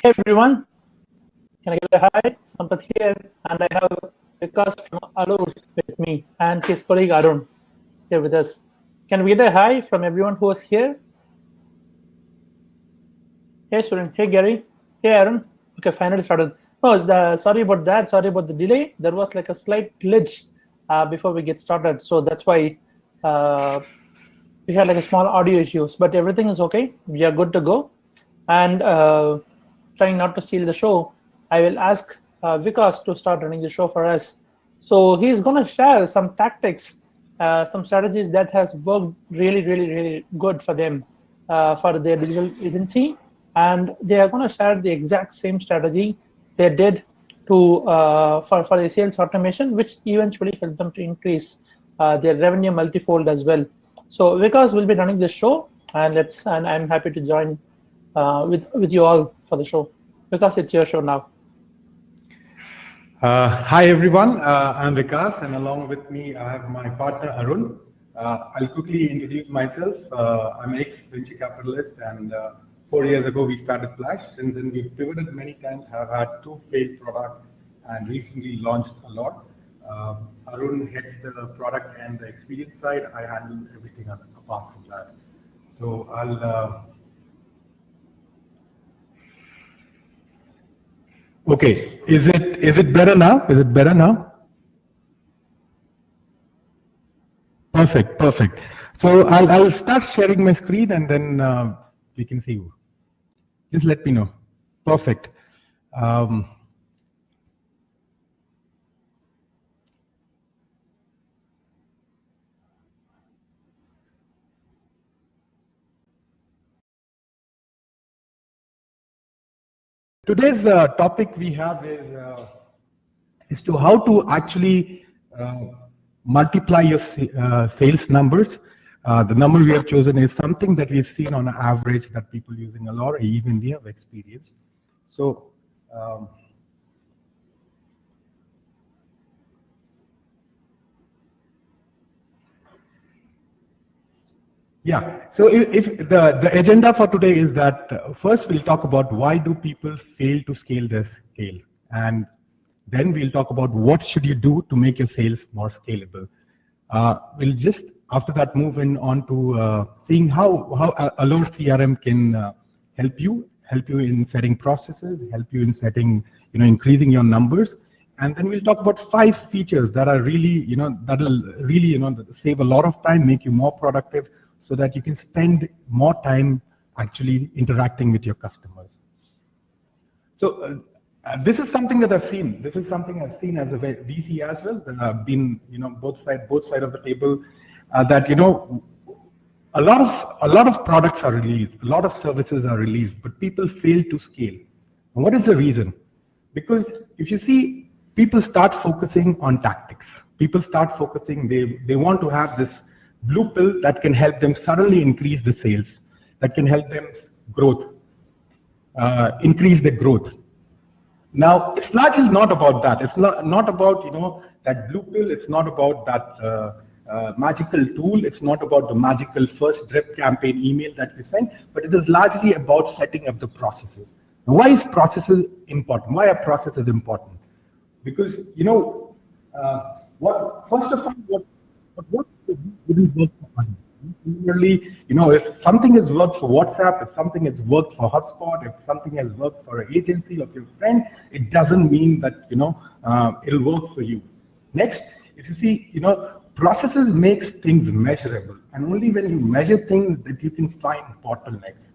Hey everyone, can I get a hi? Sampath here, and I have Vikas from Alore with me, and his colleague Arun here with us. Can we get a hi from everyone who is here? Hey Surin, hey Gary, hey Arun. Okay, finally started. Oh, sorry about that. Sorry about the delay. There was like a slight glitch before we get started, so that's why uh, we had like a small audio issues. But everything is okay. We are good to go, and trying not to steal the show, I will ask Vikas to start running the show for us. So he's going to share some tactics, some strategies that has worked really, really, really good for them for their digital agency, and they are going to share the exact same strategy they did to for the sales automation, which eventually helped them to increase their revenue multifold as well. So Vikas will be running this show, and I'm happy to join with you all for the show, because it's your show now. Hi everyone, I'm Vikas, and along with me I have my partner Arun. I'll quickly introduce myself. I'm an ex-venture capitalist, and 4 years ago we started Flash. Since then we've pivoted many times, have had 2 failed products, and recently launched Alore. Arun heads the product and the experience side. I handle everything apart from that. So I'll Okay, is it better now? Is it better now? Perfect. So I'll start sharing my screen, and then we can see you. Just let me know. Perfect. Today's topic we have is to how to actually multiply your sales numbers. The number we have chosen is something that we've seen on average that people using Alore, even we have experience. So yeah, so if the agenda for today is that first we'll talk about why do people fail to scale their scale, and then we'll talk about what should you do to make your sales more scalable. We'll just after that move on to seeing how Alore CRM can help you in setting processes, help you in setting, increasing your numbers. And then we'll talk about 5 features that are really, that'll really, save a lot of time, make you more productive, so that you can spend more time actually interacting with your customers. So this is something that I've seen. This is something I've seen as a VC as well. That I've been, both side of the table. That a lot of products are released, a lot of services are released, but people fail to scale. And what is the reason? Because if you see, people start focusing on tactics. People start focusing. They want to have this blue pill that can help them suddenly increase the sales, that can help them increase the growth. Now, it's largely not about that. It's not about that blue pill. It's not about that magical tool. It's not about the magical first drip campaign email that you send, but it is largely about setting up the processes. Now, why is processes important? Why are processes important? Because first of all, what wouldn't work for others. Similarly, if something has worked for WhatsApp, if something has worked for HubSpot, if something has worked for an agency of your friend, it doesn't mean that it'll work for you. Next, if you see, processes makes things measurable, and only when you measure things that you can find bottlenecks.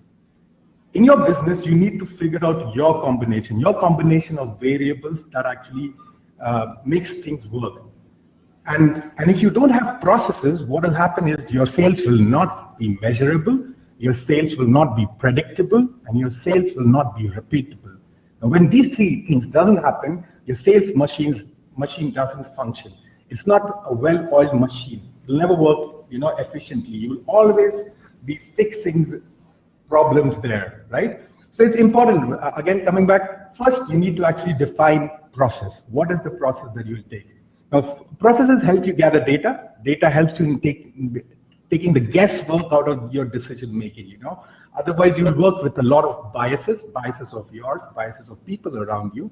In your business, you need to figure out your combination of variables that actually makes things work. And if you don't have processes, what will happen is your sales will not be measurable, your sales will not be predictable, and your sales will not be repeatable. And when these 3 things doesn't happen, your sales machine doesn't function. It's not a well-oiled machine. It'll never work, efficiently. You will always be fixing problems there, right? So it's important. Again, coming back, first you need to actually define process. What is the process that you will take? Now, processes help you gather data. Data helps you in taking the guesswork out of your decision making. Otherwise, you'll work with a lot of biases of yours, biases of people around you,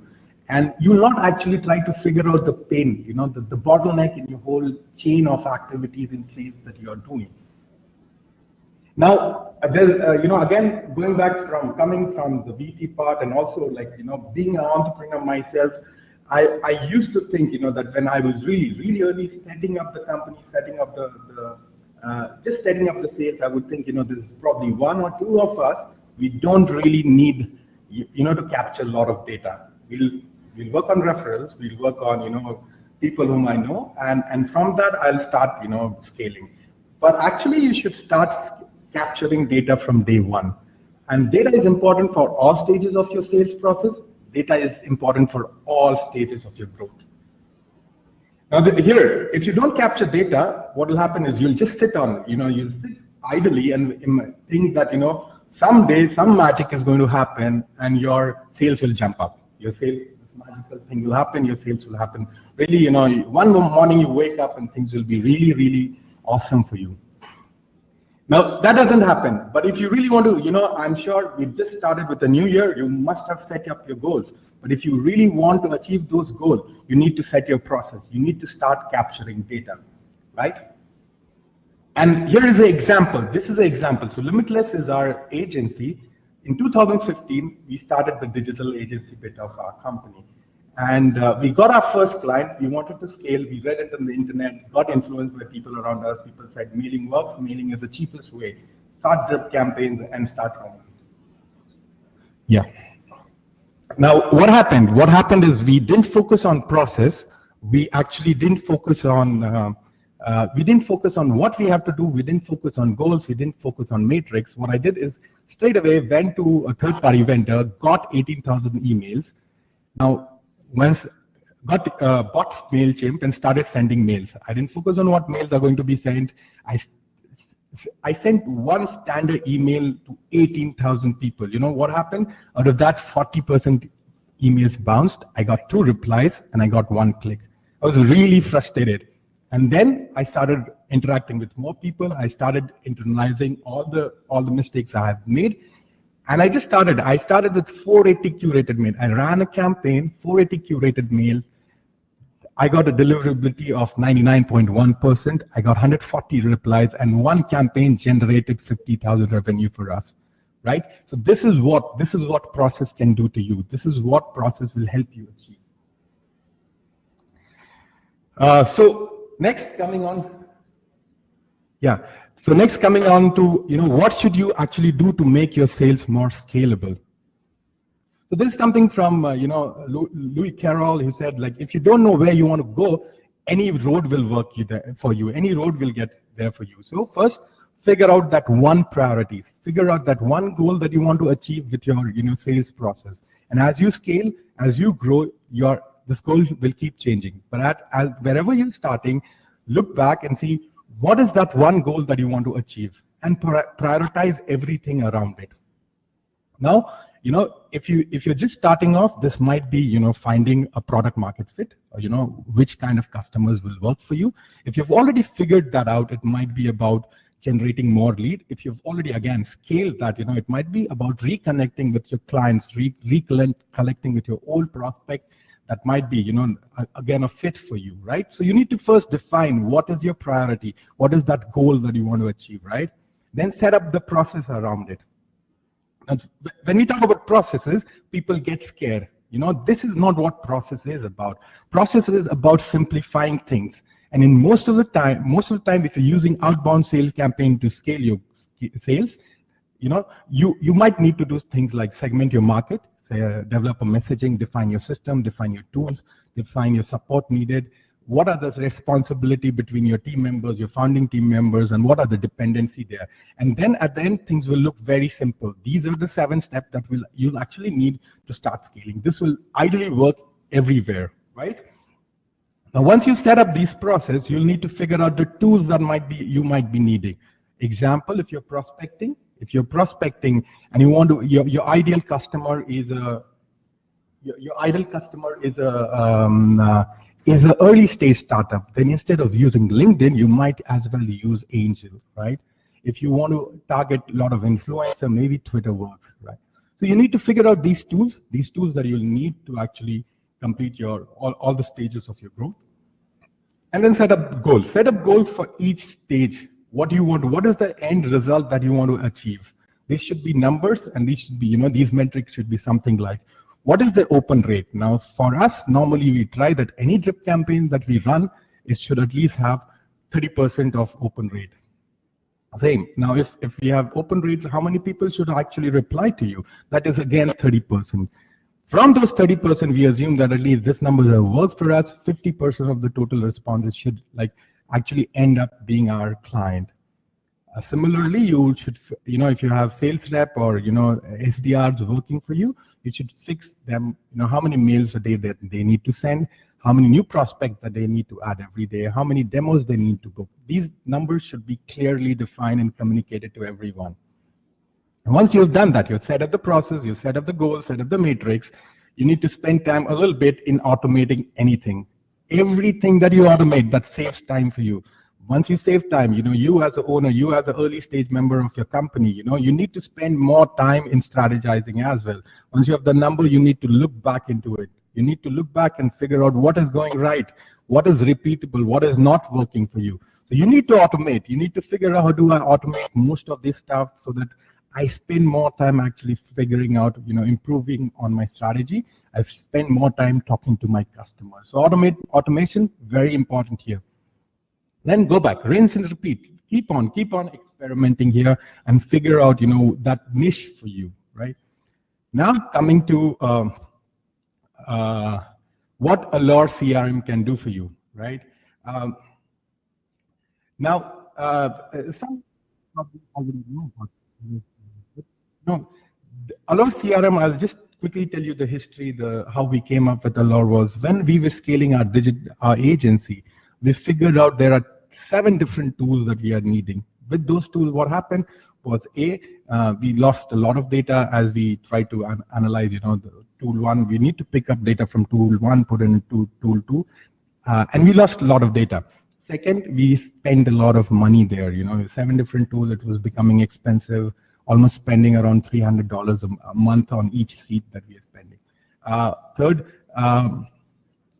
and you'll not actually try to figure out the pain, the bottleneck in your whole chain of activities in sales that you're doing. Now, again, going back coming from the VC part and also being an entrepreneur myself, I used to think, that when I was really early setting up the company, setting up just setting up the sales, I would think, there's probably one or two of us. We don't really need, to capture a lot of data. We'll work on referrals. We'll work on, people whom I know, and from that I'll start, scaling. But actually, you should start capturing data from day one. And data is important for all stages of your sales process. Data is important for all stages of your growth. Now here, if you don't capture data, what will happen is you'll just sit on, you'll sit idly and think that, someday some magic is going to happen and your sales will jump up. Your sales, this magical thing will happen, your sales will happen. Really, one morning you wake up and things will be really awesome for you. Now, that doesn't happen. But if you really want to, I'm sure we just started with the new year, you must have set up your goals. But if you really want to achieve those goals, you need to set your process. You need to start capturing data, right? And here is an example. This is an example. So Limitless is our agency. In 2015, we started the digital agency bit of our company. And we got our first client. We wanted to scale. We read it on the internet, got influenced by people around us. People said mailing works. Mailing is the cheapest way. Start drip campaigns and start running. Yeah. Now, what happened? What happened is we didn't focus on process. We actually didn't focus on what we have to do. We didn't focus on goals. We didn't focus on matrix. What I did is straight away went to a third-party vendor, got 18,000 emails. Now, once bought MailChimp and started sending mails. I didn't focus on what mails are going to be sent. I sent one standard email to 18,000 people. You know what happened? Out of that, 40% emails bounced. I got 2 replies and I got 1 click. I was really frustrated. And then I started interacting with more people. I started internalizing all the mistakes I have made. And I started with 480 curated mail. I ran a campaign, 480 curated mail. I got a deliverability of 99.1%. I got 140 replies, and one campaign generated 50,000 revenue for us, right? So this is what process can do to you. This is what process will help you achieve. So next coming on to, what should you actually do to make your sales more scalable? So this is something from, Louis Carroll, who said, like, if you don't know where you want to go, any road will work for you. Any road will get there for you. So first, figure out that one priority. Figure out that one goal that you want to achieve with your, sales process. And as you scale, as you grow, this goal will keep changing. But wherever you're starting, look back and see what is that one goal that you want to achieve, and prioritize everything around it. Now, if you're just starting off, this might be, finding a product market fit, or, which kind of customers will work for you. If you've already figured that out, it might be about generating more lead. If you've already, again, scaled that, it might be about reconnecting with your clients, reconnecting with your old prospect. That might be, again, a fit for you, right? So you need to first define what is your priority, what is that goal that you want to achieve, right? Then set up the process around it. And when we talk about processes, people get scared. This is not what process is about. Process is about simplifying things. And in most of the time, if you're using outbound sales campaign to scale your sales, you might need to do things like segment your market, develop a messaging, define your system, define your tools, define your support needed. What are the responsibility between your team members, your founding team members, and what are the dependency there? And then at the end, things will look very simple. These are the 7 steps that you'll actually need to start scaling. This will ideally work everywhere, right? Now, once you set up these processes, you'll need to figure out the tools that you might be needing. Example, if you're prospecting and you want to, your ideal customer is an early stage startup, then instead of using LinkedIn, you might as well use Angel, right? If you want to target a lot of influencer, maybe Twitter works, right? So you need to figure out these tools that you'll need to actually complete your all the stages of your growth. And then set up goals. Set up goals for each stage. What do you want? What is the end result that you want to achieve? These should be numbers, and these should be, these metrics should be something like, what is the open rate? Now, for us, normally we try that any drip campaign that we run, it should at least have 30% of open rate. Same. Now, if we have open rates, how many people should actually reply to you? That is, again, 30%. From those 30%, we assume that at least this number will work for us. 50% of the total responses should actually end up being our client. Similarly, you should, if you have sales rep or, SDRs working for you, you should fix them, how many mails a day that they need to send, how many new prospects that they need to add every day, how many demos they need to book. These numbers should be clearly defined and communicated to everyone. And once you've done that, you've set up the process, you've set up the goals, set up the matrix, you need to spend time a little bit in automating anything. Everything that you automate, that saves time for you. Once you save time, you as an owner, you as an early stage member of your company, you need to spend more time in strategizing as well. Once you have the number, you need to look back into it. You need to look back and figure out what is going right, what is repeatable, what is not working for you. So you need to automate. You need to figure out, how do I automate most of this stuff so that I spend more time actually figuring out, improving on my strategy. I spend more time talking to my customers. So automation, very important here. Then go back, rinse and repeat. Keep on experimenting here and figure out, that niche for you, right? Now coming to what Alore CRM can do for you, right? Now, some probably already know about this. No, Alore CRM, I'll just quickly tell you the history, how we came up with Alore was when we were scaling our agency, we figured out there are 7 different tools that we are needing. With those tools, what happened was we lost a lot of data as we tried to analyze, the tool 1. We need to pick up data from tool 1, put in tool 2, and we lost a lot of data. Second, we spent a lot of money there. 7 different tools. It was becoming expensive. Almost spending around $300 a month on each seat that we are spending. Third,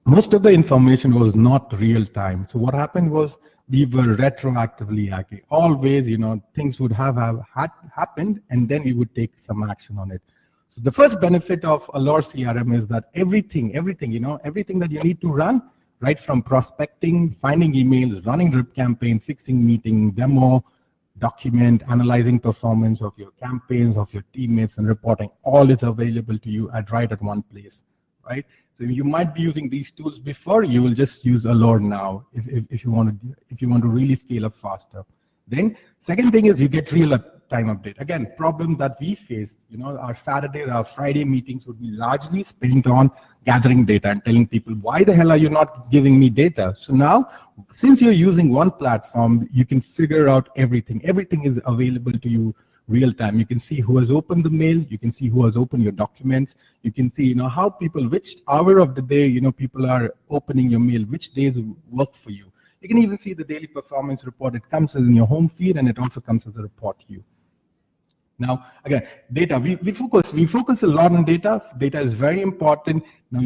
most of the information was not real time. So what happened was we were retroactively acting. Always, things would have happened, and then we would take some action on it. So the first benefit of Alore CRM is that everything that you need to run, right from prospecting, finding emails, running drip campaign, fixing meeting, demo, document, analyzing performance of your campaigns, of your teammates, and reporting, all is available to you right at one place, right? So you might be using these tools before, you will just use Alore now if you want to really scale up faster. Then second thing is you get real time update. Again, problem that we faced, our Saturday, our Friday meetings would be largely spent on gathering data and telling people, why the hell are you not giving me data? So now, since you're using one platform, you can figure out everything. Everything is available to you real time. You can see who has opened the mail. You can see who has opened your documents. You can see, how people, which hour of the day, people are opening your mail, which days work for you. You can even see the daily performance report. It comes as in your home feed, and it also comes as a report to you. Now, again, data. We focus a lot on data. Data is very important. Now,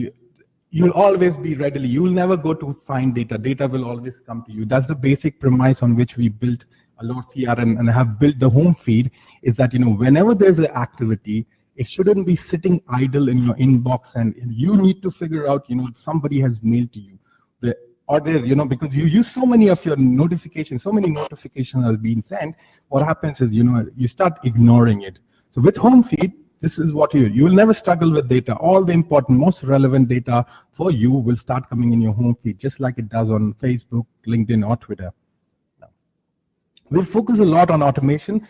you'll always be readily. You will never go to find data. Data will always come to you. That's the basic premise on which we built Alore CRM and have built the home feed. Is that whenever there's an activity, it shouldn't be sitting idle in your inbox, and you need to figure out, somebody has mailed to you. Because you use so many of your notifications, so many notifications are being sent, what happens is, you start ignoring it. So with home feed, this is what you will never struggle with data. All the important, most relevant data for you will start coming in your home feed, just like it does on Facebook, LinkedIn, or Twitter. We focus a lot on automation.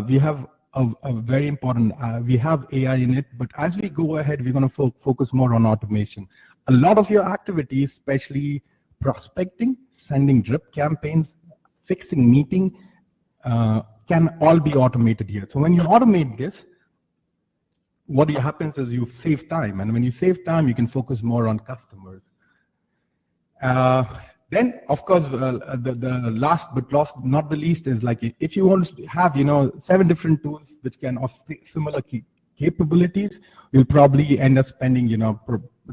We have a very important, we have AI in it, but as we go ahead, we're going to focus more on automation. A lot of your activities, especially prospecting, sending drip campaigns, fixing meeting, can all be automated here. So when you automate this, what happens is you save time. And when you save time, you can focus more on customers. Then, of course, the last but not the least is like if you want to have 7 different tools which can of similar capabilities, you'll probably end up spending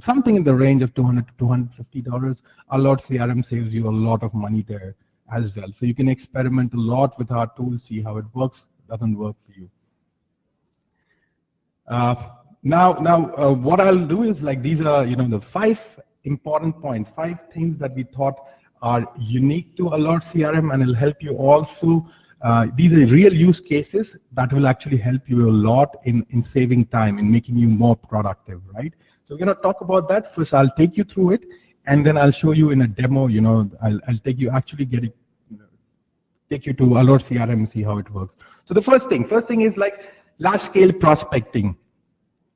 something in the range of $200 to $250. Alore CRM saves you a lot of money there as well. So you can experiment a lot with our tools, see how it works, doesn't work for you. Now, what I'll do is like these are the 5 important points, 5 things that we thought are unique to Alore CRM, and it'll help you also. These are real use cases that will actually help you a lot in saving time, in making you more productive, right? So we're going to talk about that. First, I'll take you through it, and then I'll show you in a demo. I'll take you take you to Alore CRM and see how it works. So the first thing is like large scale prospecting.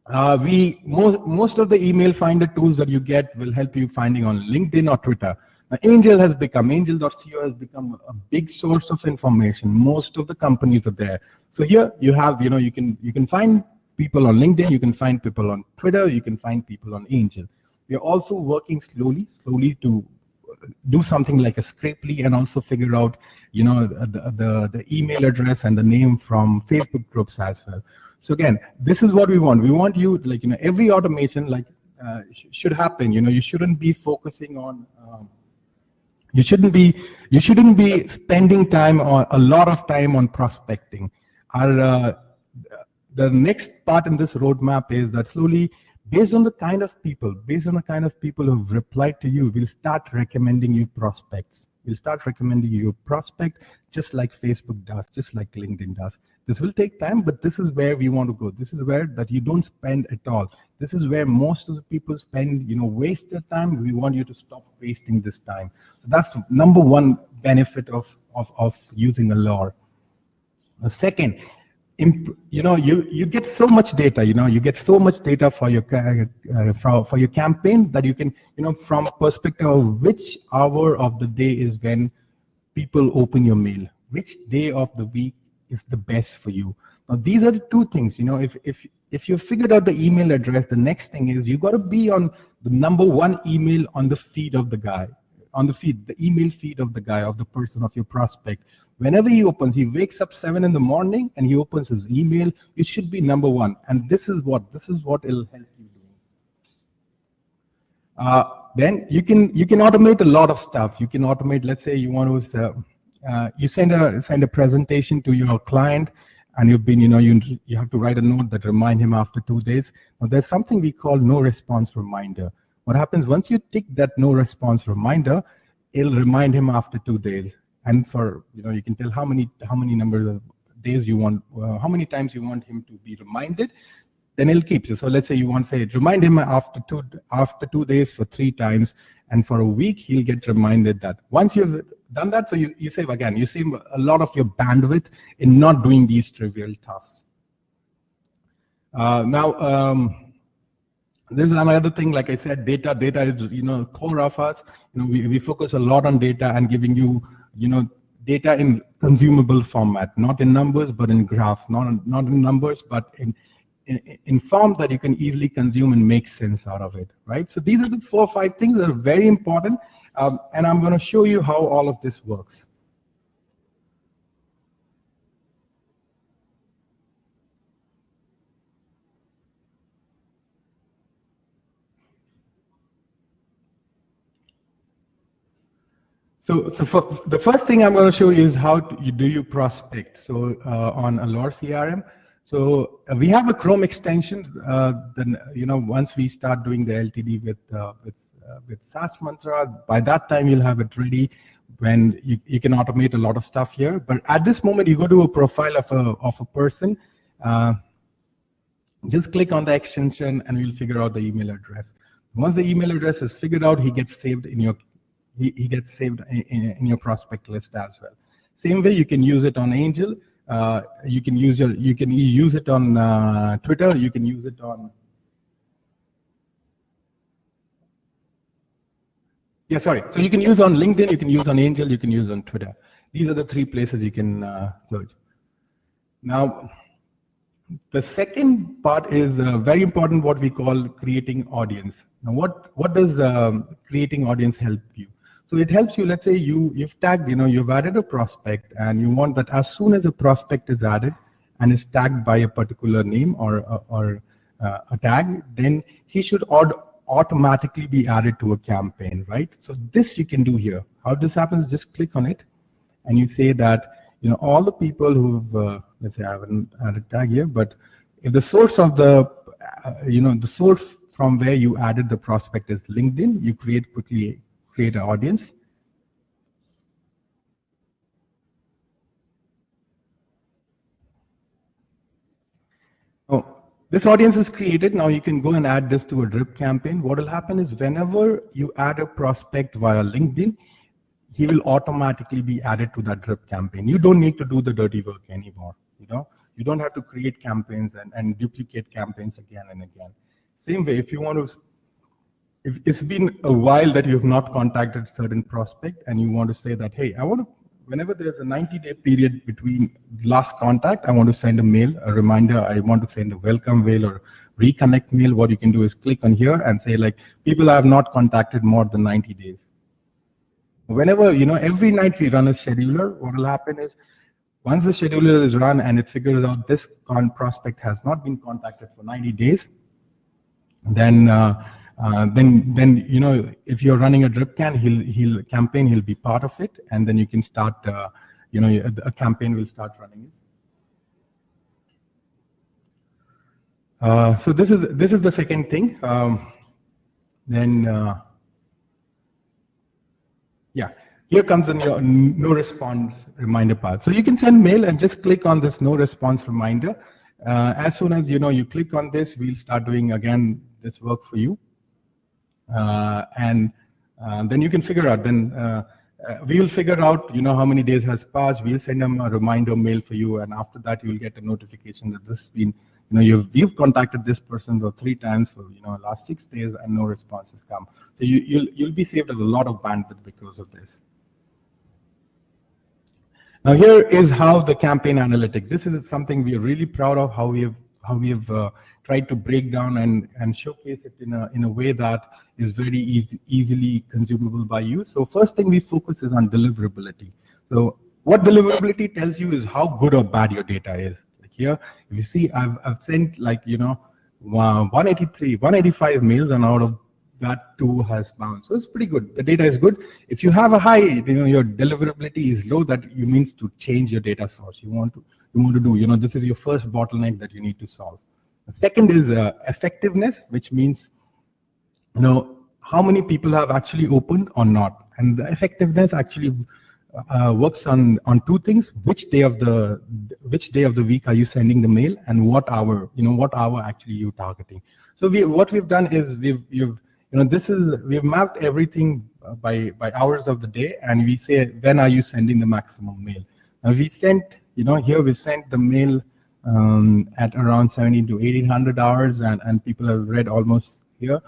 Most of the email finder tools that you get will help you finding on LinkedIn or Twitter. Now, Angel.co has become a big source of information. Most of the companies are there. So here you have, you can find people on LinkedIn, you can find people on Twitter, you can find people on Angel. We are also working slowly to do something like a Scrapely and also figure out, the email address and the name from Facebook groups as well. So again, this is what we want. We want you, every automation should happen. You shouldn't be focusing on. You shouldn't be spending time or a lot of time on prospecting. The next part in this roadmap is that slowly, based on the kind of people who've replied to you, we'll start recommending you prospects. We'll start recommending you a prospect, just like Facebook does, just like LinkedIn does. This will take time, but this is where we want to go. This is where that you don't spend at all. This is where most of the people spend, waste their time. We want you to stop wasting this time. So that's number one benefit of using Alore. The second, you get so much data. You get so much data for your campaign that you can, from perspective of which hour of the day is when people open your mail, which day of the week is the best for you. Now, these are the 2 things. If you figured out the email address, the next thing is you got to be on the number 1 email on the feed of the guy, the email feed of the guy, of the person, of your prospect. Whenever he wakes up 7 in the morning and he opens his email, it should be number 1. And this is what it'll help you do. Then you can automate a lot of stuff. You can automate, let's say you want to you send a presentation to your client, and you've been, you have to write a note that remind him after 2 days. Now, there's something we call no response reminder. What happens once you tick that no response reminder, it'll remind him after 2 days. And for, you can tell how many numbers of days you want, how many times you want him to be reminded, then it'll keep you. So let's say you want to remind him after 2 days for 3 times, and for a week, he'll get reminded that. Once you've done that, so you save again, you save a lot of your bandwidth in not doing these trivial tasks. This is another thing, like I said, data is, core of us. We focus a lot on data and giving you, data in consumable format, not in numbers, but in graphs, not in numbers, but in form that you can easily consume and make sense out of it, right? So these are the 4 or 5 things that are very important, and I'm going to show you how all of this works. So the first thing I'm going to show you is how do you prospect. So on Alore CRM, so we have a Chrome extension. Then once we start doing the LTD with SaaS Mantra, by that time you'll have it ready. When you can automate a lot of stuff here. But at this moment, you go to a profile of a person. Just click on the extension, and we'll figure out the email address. Once the email address is figured out, he gets saved in your he gets saved in your prospect list as well. Same way, you can use it on Angel. You can use it on Twitter. You can use it on So you can use on LinkedIn. You can use on Angel. You can use on Twitter. These are the 3 places you can search. Now, the second part is very important. What we call creating audience. Now, what does creating audience help you? So it helps you, let's say you've tagged, you've added a prospect and you want that as soon as a prospect is added and is tagged by a particular name or a tag, then he should automatically be added to a campaign, right? So this you can do here. How this happens, just click on it and you say that, all the people who've, let's say I haven't added tag here, but if the source of the, the source from where you added the prospect is LinkedIn, you quickly create an audience. Oh, this audience is created. Now you can go and add this to a drip campaign. What will happen is whenever you add a prospect via LinkedIn, he will automatically be added to that drip campaign. You don't need to do the dirty work anymore. You don't have to create campaigns and duplicate campaigns again and again. Same way, if you want to, if it's been a while that you have not contacted certain prospect and you want to say that, hey, I want to, whenever there's a 90-day period between last contact, I want to send a mail, a reminder, I want to send a welcome mail or reconnect mail, what you can do is click on here and say like, people I have not contacted more than 90 days. Whenever, every night we run a scheduler, what will happen is once the scheduler is run and it figures out this prospect has not been contacted for 90 days, then if you're running a drip campaign, he'll be part of it, and then you can start, a campaign will start running it. So this is the second thing. Yeah, here comes the no response reminder part. So you can send mail and just click on this no response reminder. As soon as you click on this, we'll start doing again this work for you, and then you can figure out. Then we will figure out how many days has passed. We'll send them a reminder mail for you, and after that you'll get a notification that this has been you've contacted this person for 3 times for last 6 days and no response has come. So you'll be saved a lot of bandwidth because of this. Now here is how the campaign analytic. This is something we are really proud of, how we have tried to break down and showcase it in a way that is very easily consumable by you. So first thing we focus is on deliverability. So what deliverability tells you is how good or bad your data is. Like here, if you see, I've sent like 185 mails, and out of that 2 has bounced. So it's pretty good. The data is good. If you have a high, your deliverability is low, that you means to change your data source. You want to do, this is your first bottleneck that you need to solve. The second is effectiveness, which means, how many people have actually opened or not. And the effectiveness actually works on 2 things: which day of the week are you sending the mail, and what hour, what hour actually you targeting. So what we've done is we've mapped everything by hours of the day, and we say when are you sending the maximum mail. Now we sent, here we sent the mail at around 17 to 1800 hours, and people have read almost here.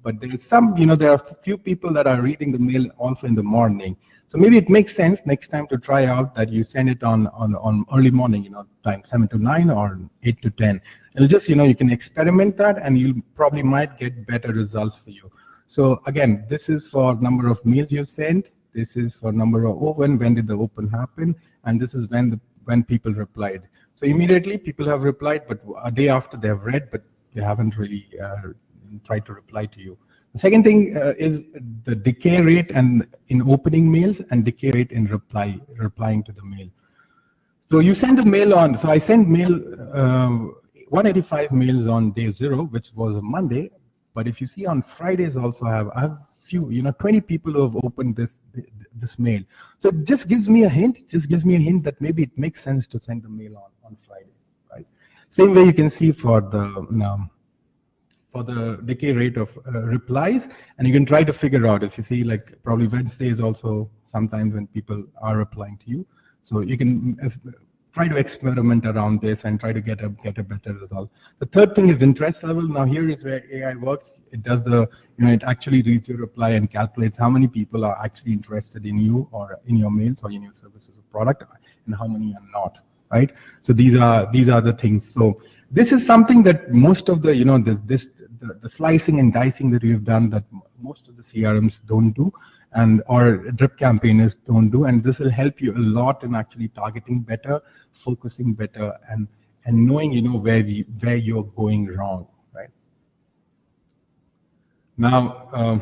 But there is some, there are a few people that are reading the mail also in the morning. So maybe it makes sense next time to try out that you send it on early morning, time 7 to 9 or 8 to 10. It'll just, you can experiment that, and you probably might get better results for you. So again, this is for number of mails you sent. This is for number of open, when did the open happen, and this is when people replied. So immediately people have replied, but a day after they have read, but they haven't really tried to reply to you. The second thing is the decay rate and in opening mails, and decay rate in replying to the mail. So you send the mail on. So I sent mail 185 mails on day 0, which was a Monday. But if you see on Fridays also, I have few, 20 people who have opened this mail. So it just gives me a hint. That maybe it makes sense to send the mail on Friday, right? Same way you can see for the decay rate of replies, and you can try to figure out, if you see, like probably Wednesday is also sometimes when people are replying to you. So you can try to experiment around this and try to get a better result. The third thing is interest level. Now here is where AI works. It does it actually reads your reply and calculates how many people are actually interested in you or in your mails or in your services or product, and how many are not, right? So these are the things. So this is something that most of the, the slicing and dicing that we've done, that most of the CRMs don't do. and or drip campaigners don't do. And this will help you a lot in actually targeting better, focusing better, and knowing where you're going wrong, right? Now,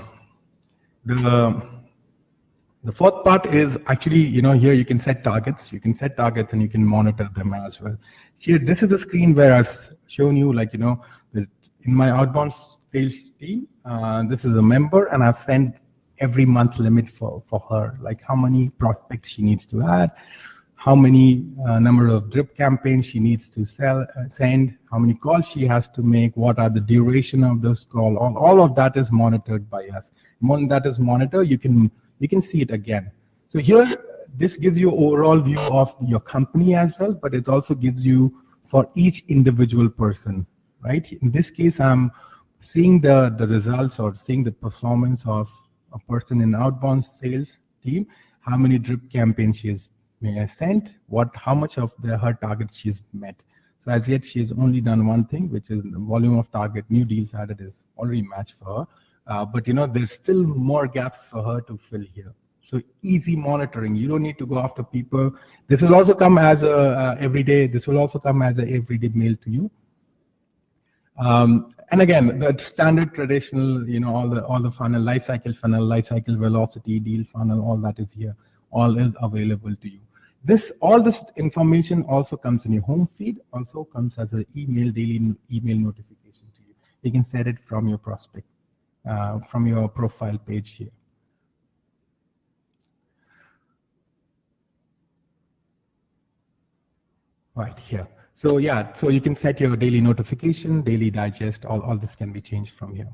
the fourth part is actually, here you can set targets. You can set targets and you can monitor them as well. Here, this is a screen where I've shown you, like, that in my outbound sales team, this is a member, and I've sent every month limit for her, like how many prospects she needs to add, how many number of drip campaigns she needs to send, how many calls she has to make, what are the duration of those calls. All of that is monitored by us. When that is monitored, you can see it again. So here, this gives you overall view of your company as well, but it also gives you for each individual person, right? In this case, I'm seeing the results or seeing the performance of a person in outbound sales team, how many drip campaigns she has sent, how much of her target she's met. So as yet, she's only done one thing, which is the volume of target new deals added is already matched for her. But there's still more gaps for her to fill here. So easy monitoring. You don't need to go after people. This will also come as a everyday. This will also come as a everyday mail to you. And again, the standard traditional, all the funnel, life cycle velocity, deal funnel, all that is here. All is available to you. All this information also comes in your home feed. Also comes as an daily email notification to you. You can set it from your prospect, from your profile page here. Right here. So yeah, so you can set your daily notification, daily digest, all this can be changed from here.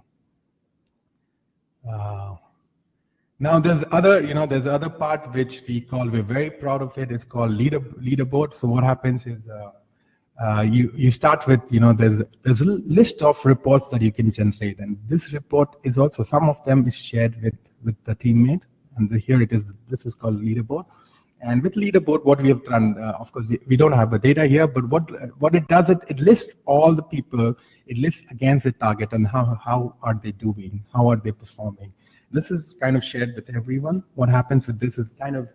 Now there's other part which we're very proud of it. It's called leaderboard. So what happens is you start with, there's a list of reports that you can generate, and this report is also, some of them is shared with the teammate, and here it is. This is called leaderboard. And with leaderboard, what we have done, of course, we don't have the data here, but what it does, it lists all the people, it lists against the target and how are they doing, how are they performing. This is kind of shared with everyone. What happens with this is kind of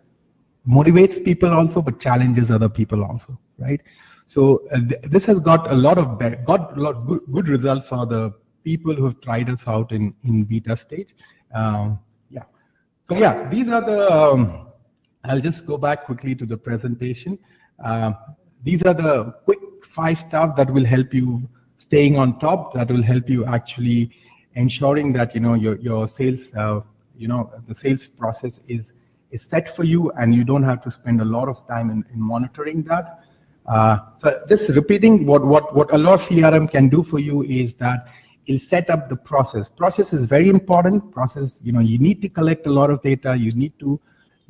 motivates people also, but challenges other people also, right? So this has got a lot of good results for the people who have tried us out in beta stage. Yeah. So yeah, these are the. I'll just go back quickly to the presentation. These are the quick 5 stuff that will help you staying on top, that will help you actually ensuring that your sales, the sales process is set for you, and you don't have to spend a lot of time in monitoring that. So just repeating what Alore CRM can do for you is that it'll set up the process. Process is very important. Process, you need to collect a lot of data. You need to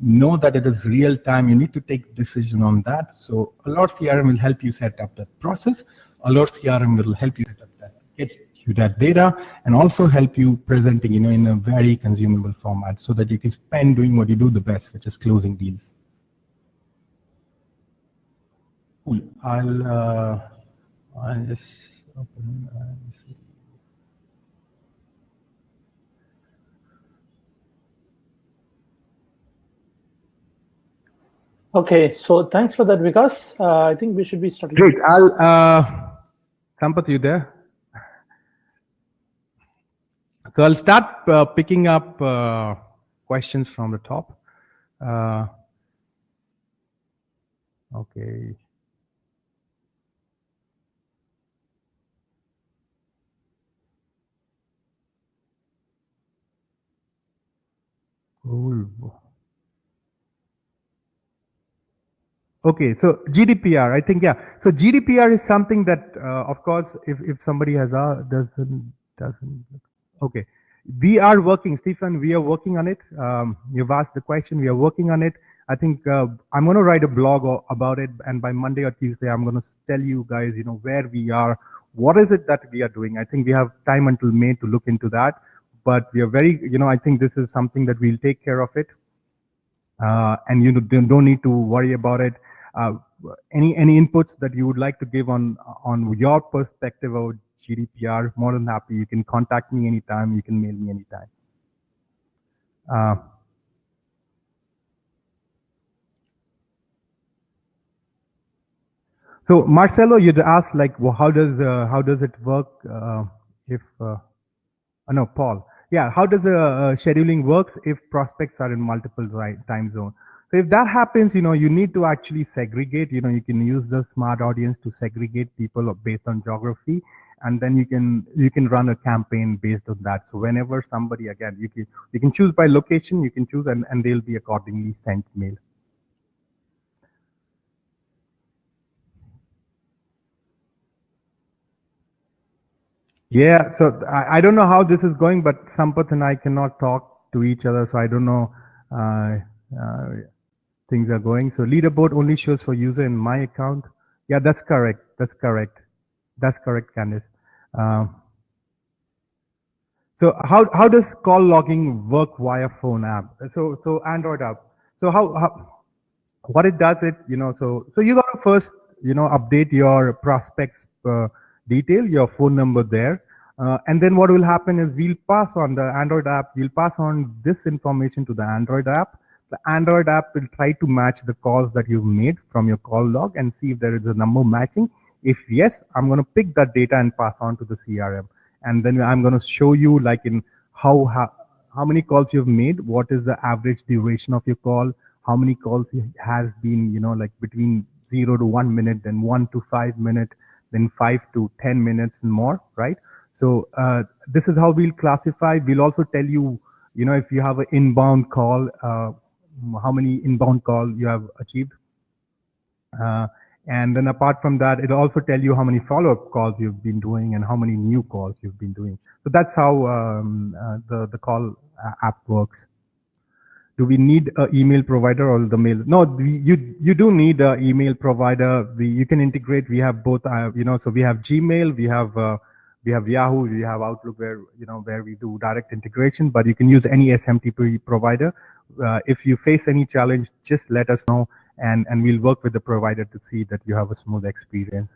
know that it is real time. You need to take decision on that. So Alore CRM will help you set up that process. Alore CRM will help you set up that, get you that data, and also help you presenting, in a very consumable format, so that you can spend doing what you do the best, which is closing deals. Cool. I'll just open and see. Okay, so thanks for that, Vikas. I think we should be starting. Great. Sampath, you there? So I'll start picking up questions from the top. Okay. Cool. Okay, so GDPR, I think, yeah. So GDPR is something that, of course, if somebody has doesn't. Okay, we are working, Stephen. We are working on it. You've asked the question. We are working on it. I think I'm going to write a blog about it, and by Monday or Tuesday, I'm going to tell you guys, where we are, what is it that we are doing. I think we have time until May to look into that, but we are very, I think this is something that we'll take care of it, and you don't need to worry about it. Any inputs that you would like to give on your perspective of GDPR, more than happy. You can contact me anytime. You can mail me anytime. So Marcelo, you'd asked like, well, how does it work if no, Paul. Yeah, how does the scheduling works if prospects are in multiple time zone? So if that happens, you need to actually segregate. You can use the smart audience to segregate people based on geography, and then you can run a campaign based on that. So whenever somebody, again, you can choose by location, you can choose, and they'll be accordingly sent mail. Yeah, so I don't know how this is going, but Sampath and I cannot talk to each other, so I don't know uh, uh, things are going. So leaderboard only shows for user in my account. Yeah, that's correct. That's correct. That's correct, Candice. Um, so how does call logging work via phone app? So Android app. So how what it does so you got to first update your prospects detail, your phone number there, and then what will happen is we'll pass on the Android app, we'll pass on this information to the Android app. The Android app will try to match the calls that you've made from your call log and see if there is a number matching. If yes, I'm going to pick that data and pass on to the CRM, and then I'm going to show you like in how many calls you've made, what is the average duration of your call, how many calls has been, like between 0 to 1 minute, then 1 to 5 minute, then 5 to 10 minutes and more, right? So this is how we'll classify. We'll also tell you, if you have an inbound call, how many inbound call you have achieved. And then apart from that, it'll also tell you how many follow-up calls you've been doing and how many new calls you've been doing. So that's how the call app works. Do we need an email provider or the mail? No, you do need an email provider. You can integrate. We have both. So we have Gmail, we have Yahoo, we have Outlook, where we do direct integration. But you can use any SMTP provider. If you face any challenge, just let us know, and we'll work with the provider to see that you have a smooth experience.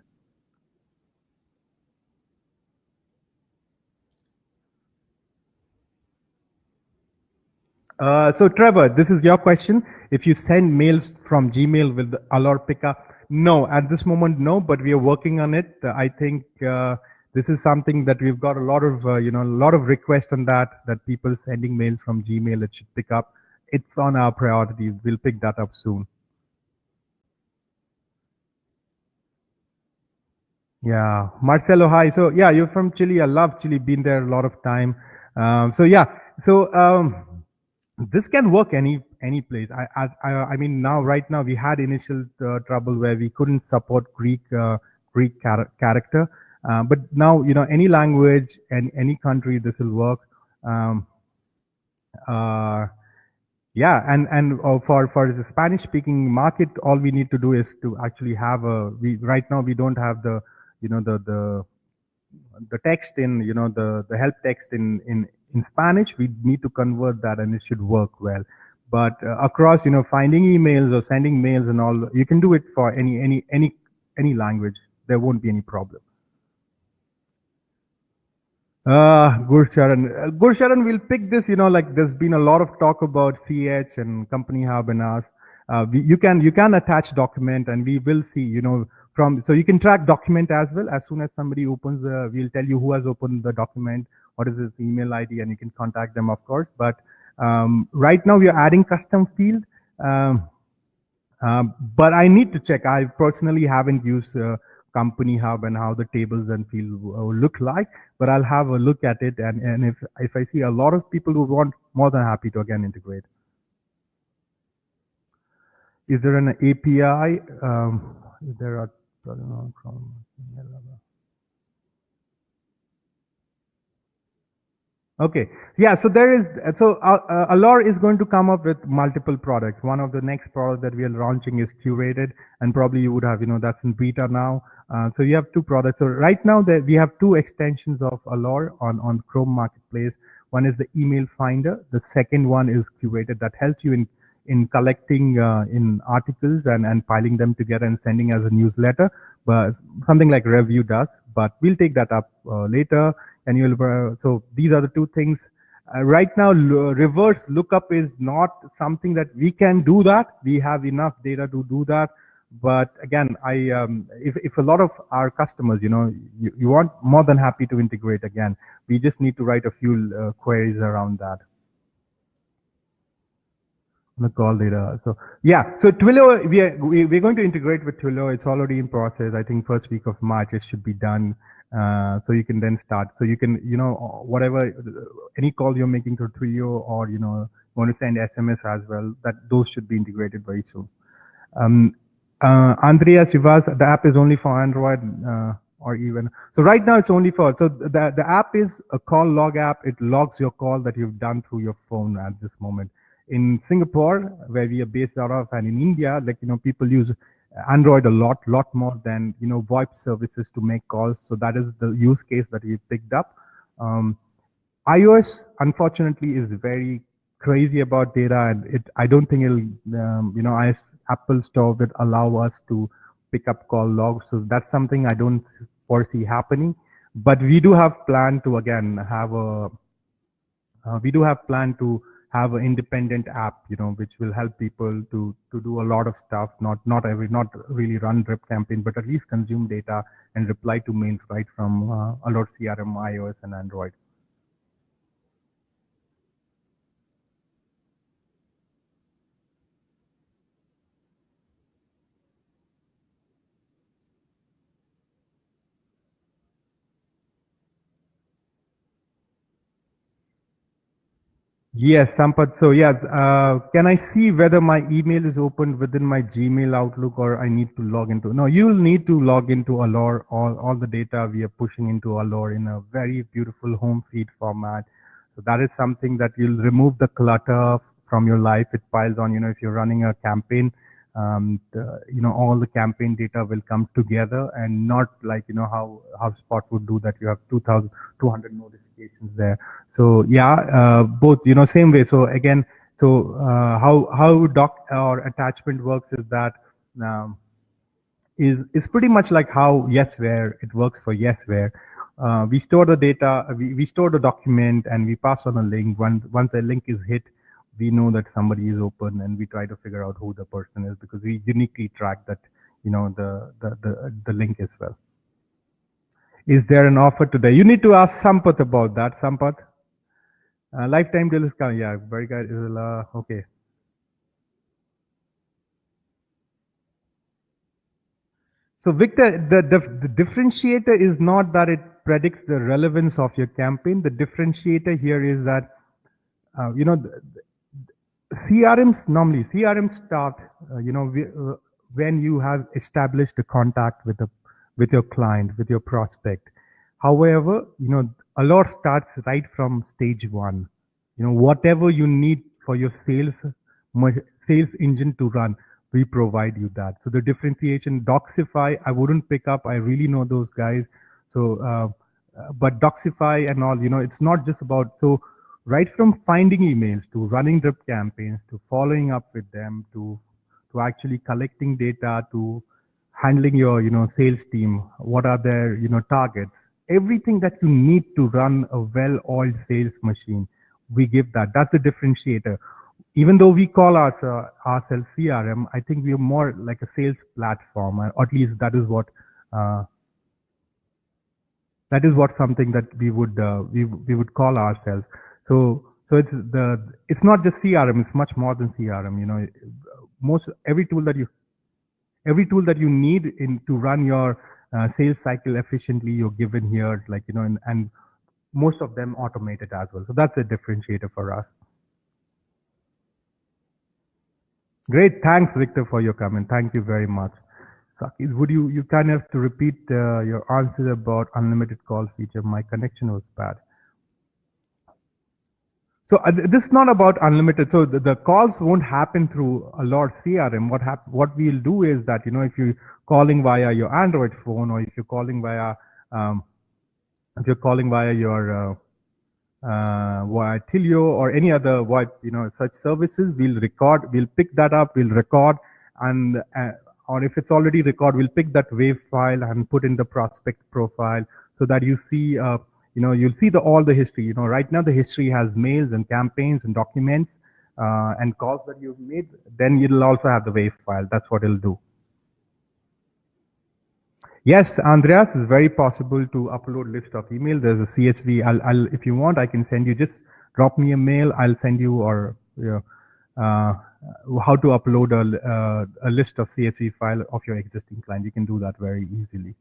So Trevor, this is your question. If you send mails from Gmail, will the Alore pick up? No, at this moment, no, but we are working on it. I think this is something that we've got a lot of, a lot of requests on that people sending mails from Gmail, it should pick up. It's on our priorities. We'll pick that up soon. Yeah, Marcelo, hi. So yeah, you're from Chile. I love Chile. Been there a lot of time. So yeah, so this can work any place. I mean, right now we had initial trouble where we couldn't support Greek character, but now any language and any country this will work. Um, uh, yeah, and for the Spanish speaking market, all we need to do is to actually have we right now we don't have the the text in the help text in Spanish. We need to convert that, and it should work well. But across finding emails or sending mails and all, you can do it for any language. There won't be any problem. Gursharan will pick this. Like there's been a lot of talk about CH and Company Hub and us. You can attach document, and we will see. So you can track document as well. As soon as somebody opens, we'll tell you who has opened the document, what is his email ID, and you can contact them, of course. But right now we are adding custom field. But I need to check. I personally haven't used Company Hub and how the tables and field look like, but I'll have a look at it. And if I see a lot of people who want, more than happy to again integrate. Is there an API? There are. Okay. Yeah. So there is. So Alore is going to come up with multiple products. One of the next products that we are launching is Curated, and probably you would have, that's in beta now. So you have two products. So right now that we have two extensions of Alore on Chrome Marketplace. One is the email finder. The second one is Curated, that helps you in collecting in articles and piling them together and sending as a newsletter, but something like Review does. But we'll take that up later. And you'll so these are the two things. Right now, reverse lookup is not something that we can do that. We have enough data to do that. But again, if a lot of our customers, you want, more than happy to integrate. Again, we just need to write a few queries around that. The call data. So yeah, so Twilio, we're going to integrate with Twilio. It's already in process. I think first week of March it should be done. So you can then start. So you can, whatever, any call you're making through Twilio, or want to send SMS as well, that those should be integrated very soon. Andrea Sivas, the app is only for Android, or even so. Right now, it's only for, so the app is a call log app. It logs your call that you've done through your phone at this moment. In Singapore, where we are based out of, and in India, people use Android a lot more than VoIP services to make calls. So that is the use case that we picked up. iOS, unfortunately, is very crazy about data, and I don't think it'll, Apple Store will allow us to pick up call logs. So that's something I don't foresee happening. But we do have plan to again have a, we do have plan to have an independent app, which will help people to do a lot of stuff, not really run drip campaign, but at least consume data and reply to mails right from Alore CRM, iOS and Android. Yes, Sampath. So yeah, can I see whether my email is opened within my Gmail Outlook, or I need to log into? No, you'll need to log into Alore. All the data we are pushing into Alore in a very beautiful home feed format. So that is something that you'll remove the clutter from your life. It piles on. If you're running a campaign, all the campaign data will come together, and not like how HubSpot would do that. You have 2,200 notifications there. So yeah, both same way. So again, so how doc or attachment works is that um, is pretty much like how Yesware it works for Yesware. We store the data, we store the document, and we pass on a link. Once a link is hit, we know that somebody is open, and we try to figure out who the person is, because we uniquely track that the link as well. Is there an offer today? You need to ask Sampath about that. Sampath, lifetime deal is coming. Yeah, very good. Okay. So Victor, the differentiator is not that it predicts the relevance of your campaign. The differentiator here is that, CRMs start, when you have established a contact with your client, with your prospect. However, a lot starts right from stage one. Whatever you need for your sales engine to run, we provide you that. So the differentiation, Doxify, I wouldn't pick up. I really know those guys. So, but Doxify and all, it's not just about, so right from finding emails to running drip campaigns to following up with them to actually collecting data to handling your sales team, what are their targets, everything that you need to run a well-oiled sales machine, we give that. That's the differentiator. Even though we call ourselves CRM, I think we are more like a sales platform, or at least uh, that is what something that we would call ourselves. So it's not just CRM, it's much more than CRM. Most every tool that you need in to run your sales cycle efficiently, you're given here, like and most of them automated as well. So that's a differentiator for us. Great, thanks Victor for your comment. Thank you very much. Saki, would you kind of to repeat your answer about unlimited call feature? My connection was bad. So this is not about unlimited. So the calls won't happen through Alore CRM. What we'll do is that if you're calling via your Android phone, or if you're calling via your via Tilio or any other such services, we'll pick that up, we'll record, and or if it's already recorded, we'll pick that wave file and put in the prospect profile, so that you see you'll see all the history. Right now the history has mails and campaigns and documents and calls that you've made. Then it'll also have the wave file. That's what it'll do. Yes, Andreas, it's very possible to upload list of email. There's a CSV. I'll if you want, I can send you. Just drop me a mail. I'll send you or how to upload a list of CSV file of your existing client. You can do that very easily.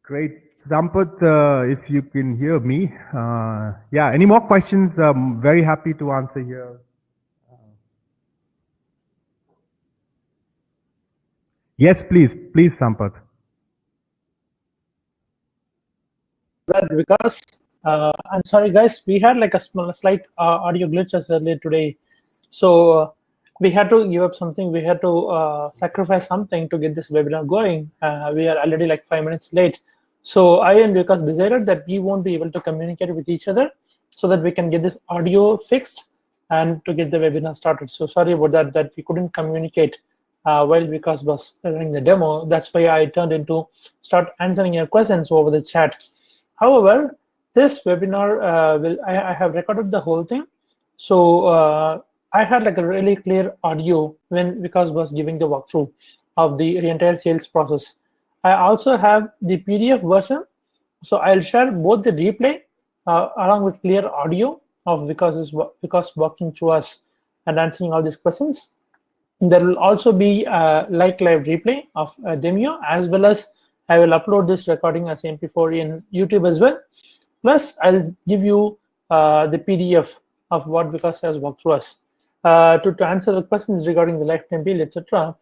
Great. Sampath, if you can hear me. Yeah, any more questions? I'm very happy to answer here. Yes, please, Sampath. That because I'm sorry, guys, we had like a slight audio glitches earlier today, so we had to give up something. We had to sacrifice something to get this webinar going. We are already like 5 minutes late, so I and Vikas decided that we won't be able to communicate with each other, so that we can get this audio fixed and to get the webinar started. So sorry about that. That we couldn't communicate while Vikas was running the demo. That's why I turned into start answering your questions over the chat. However, this webinar I have recorded the whole thing, so I had like a really clear audio when Vikas was giving the walkthrough of the entire sales process. I also have the PDF version, so I'll share both the replay along with clear audio of Vikas walking through us and answering all these questions. There will also be a live replay of a demo, as well as I will upload this recording as MP4 in YouTube as well. Plus, I'll give you the PDF of what Vikas has walked through us. To answer the questions regarding the lifetime deal, etc.,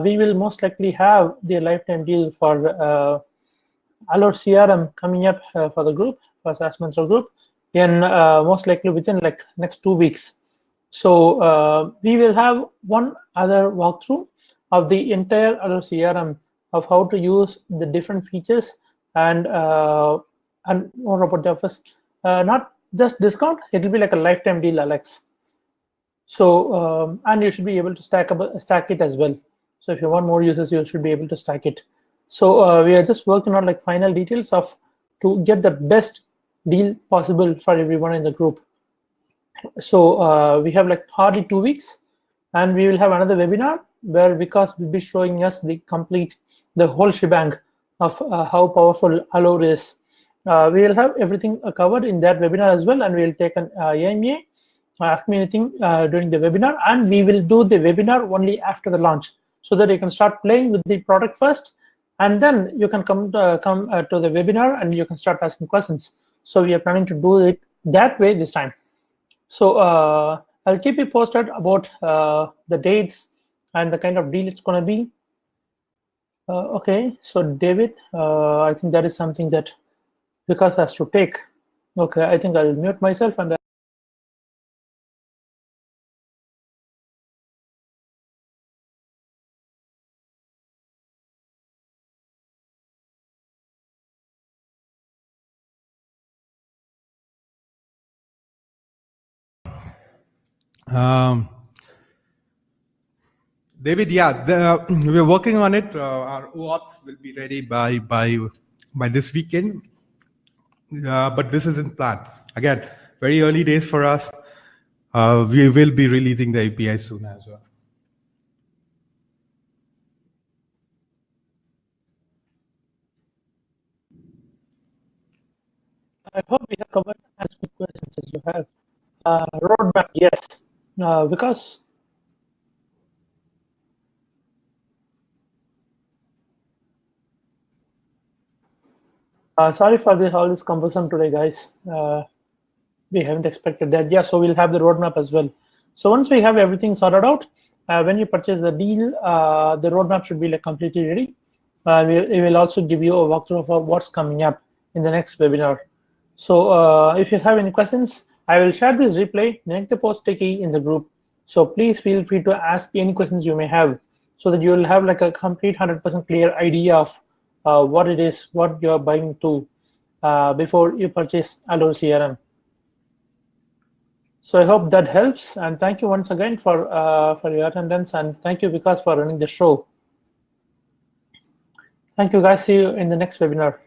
we will most likely have the lifetime deal for Alore CRM coming up for the group, for SaaS Mantra group, in most likely within like next 2 weeks. So we will have one other walkthrough of the entire Alore CRM of how to use the different features and more about the office. Not just discount; it will be like a lifetime deal, Alex. So and you should be able to stack it as well. So if you want more users, you should be able to stack it. So we are just working on like final details of to get the best deal possible for everyone in the group. So we have like hardly 2 weeks, and we will have another webinar where Vikas will be showing us the whole shebang of how powerful Alore is. We will have everything covered in that webinar as well, and we will take an AMA, ask me anything during the webinar, and we will do the webinar only after the launch, so that you can start playing with the product first, and then you can come to the webinar and you can start asking questions. So we are planning to do it that way this time. So I'll keep you posted about the dates and the kind of deal it's going to be. Okay, so David, I think that is something that Vikas has to take. Okay, I think I'll mute myself and David, yeah, we're working on it. Our OAuth will be ready by this weekend, but this isn't planned. Again, very early days for us. We will be releasing the API soon as well. I hope we have covered as many questions as you have. Roadmap, yes, because sorry for all this cumbersome today, guys. We haven't expected that. Yeah, so we'll have the roadmap as well. So once we have everything sorted out, when you purchase the deal, the roadmap should be like completely ready. We will also give you a walkthrough of what's coming up in the next webinar. So if you have any questions, I will share this replay, make the post sticky in the group. So please feel free to ask any questions you may have, so that you will have like a complete 100% clear idea of what it is, what you're buying to before you purchase Alore CRM. So I hope that helps, and thank you once again for your attendance, and thank you Vikas for running the show. Thank you guys. See you in the next webinar.